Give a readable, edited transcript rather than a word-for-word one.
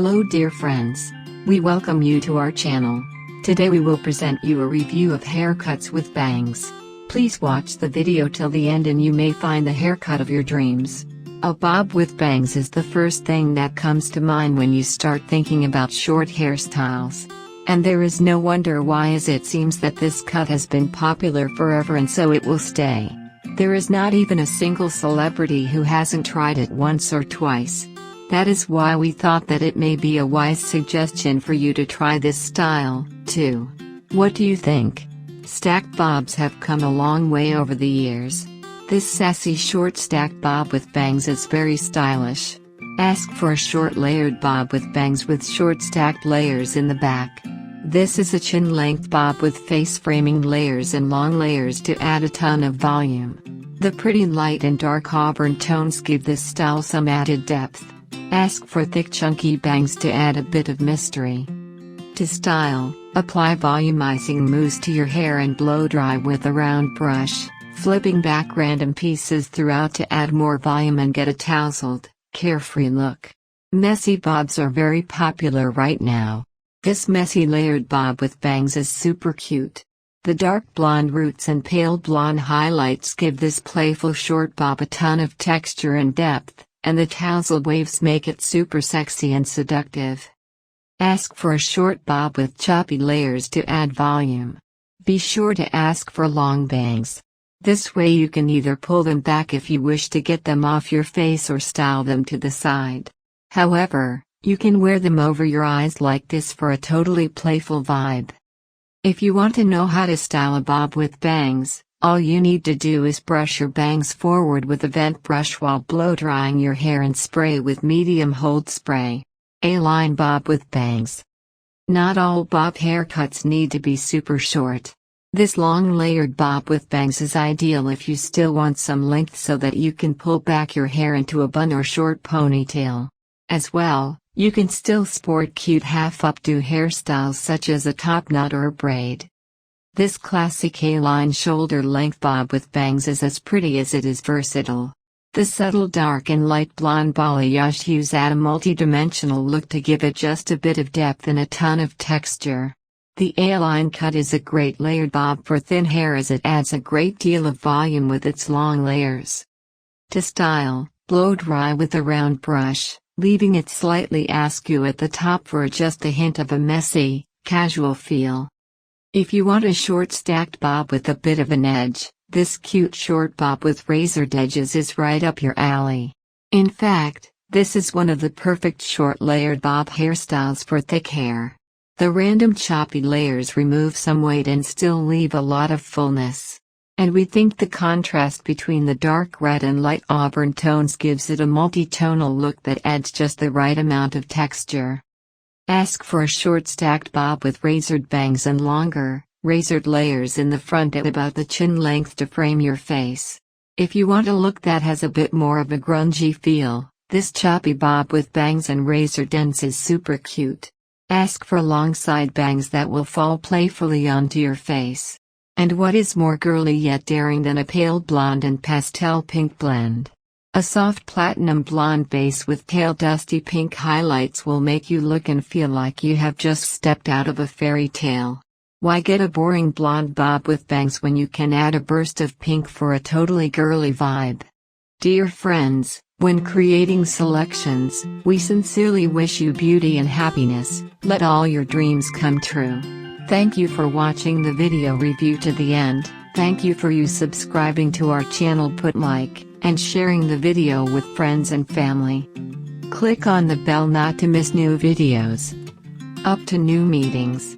Hello dear friends. We welcome you to our channel. Today we will present you a review of haircuts with bangs. Please watch the video till the end and you may find the haircut of your dreams. A bob with bangs is the first thing that comes to mind when you start thinking about short hairstyles. And there is no wonder why, as it seems that this cut has been popular forever and so it will stay. There is not even a single celebrity who hasn't tried it once or twice. That is why we thought that it may be a wise suggestion for you to try this style, too. What do you think? Stacked bobs have come a long way over the years. This sassy short stacked bob with bangs is very stylish. Ask for a short layered bob with bangs with short stacked layers in the back. This is a chin-length bob with face framing layers and long layers to add a ton of volume. The pretty light and dark auburn tones give this style some added depth. Ask for thick chunky bangs to add a bit of mystery. To style, apply volumizing mousse to your hair and blow dry with a round brush, flipping back random pieces throughout to add more volume and get a tousled, carefree look. Messy bobs are very popular right now. This messy layered bob with bangs is super cute. The dark blonde roots and pale blonde highlights give this playful short bob a ton of texture and depth, and the tousled waves make it super sexy and seductive. Ask for a short bob with choppy layers to add volume. Be sure to ask for long bangs. This way you can either pull them back if you wish to get them off your face or style them to the side. However, you can wear them over your eyes like this for a totally playful vibe. If you want to know how to style a bob with bangs, all you need to do is brush your bangs forward with a vent brush while blow drying your hair and spray with medium hold spray. A-line bob with bangs. Not all bob haircuts need to be super short. This long layered bob with bangs is ideal if you still want some length so that you can pull back your hair into a bun or short ponytail. As well, you can still sport cute half-updo hairstyles such as a top knot or a braid. This classic A-line shoulder-length bob with bangs is as pretty as it is versatile. The subtle dark and light blonde balayage hues add a multi-dimensional look to give it just a bit of depth and a ton of texture. The A-line cut is a great layered bob for thin hair as it adds a great deal of volume with its long layers. To style, blow dry with a round brush, leaving it slightly askew at the top for just a hint of a messy, casual feel. If you want a short stacked bob with a bit of an edge, this cute short bob with razored edges is right up your alley. In fact, this is one of the perfect short layered bob hairstyles for thick hair. The random choppy layers remove some weight and still leave a lot of fullness. And we think the contrast between the dark red and light auburn tones gives it a multi-tonal look that adds just the right amount of texture. Ask for a short stacked bob with razored bangs and longer, razored layers in the front at about the chin length to frame your face. If you want a look that has a bit more of a grungy feel, this choppy bob with bangs and razored ends is super cute. Ask for long side bangs that will fall playfully onto your face. And what is more girly yet daring than a pale blonde and pastel pink blend? A soft platinum blonde base with pale dusty pink highlights will make you look and feel like you have just stepped out of a fairy tale. Why get a boring blonde bob with bangs when you can add a burst of pink for a totally girly vibe? Dear friends, when creating selections, we sincerely wish you beauty and happiness. Let all your dreams come true. Thank you for watching the video review to the end. Thank you for you subscribing to our channel, put like, and sharing the video with friends and family. Click on the bell not to miss new videos. Up to new meetings.